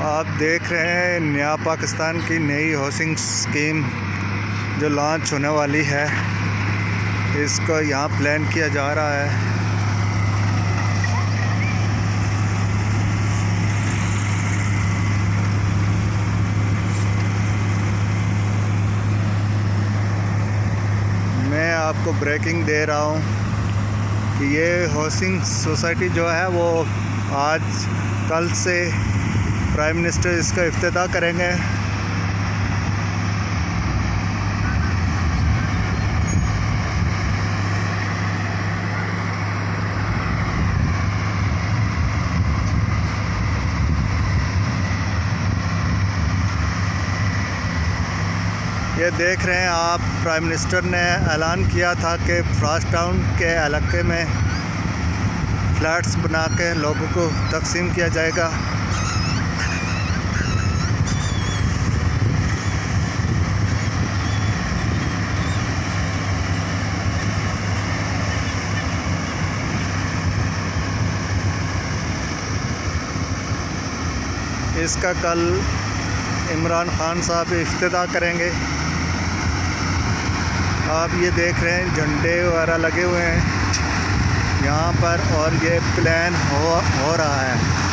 आप देख रहे हैं नया पाकिस्तान की नई हाउसिंग स्कीम जो लॉन्च होने वाली है। इसको यहाँ प्लान किया जा रहा है। मैं आपको ब्रेकिंग दे रहा हूँ कि ये हाउसिंग सोसाइटी जो है वो आज कल से प्राइम मिनिस्टर इसका इफ्तिताह करेंगे। ये देख रहे हैं आप, प्राइम मिनिस्टर ने ऐलान किया था कि फ्रास्ट टाउन के इलाके में फ्लैट्स बना के लोगों को तकसीम किया जाएगा। इसका कल इमरान खान साहब इफ्तिताह करेंगे। आप ये देख रहे हैं झंडे वगैरह लगे हुए हैं यहाँ पर और ये प्लान हो रहा है।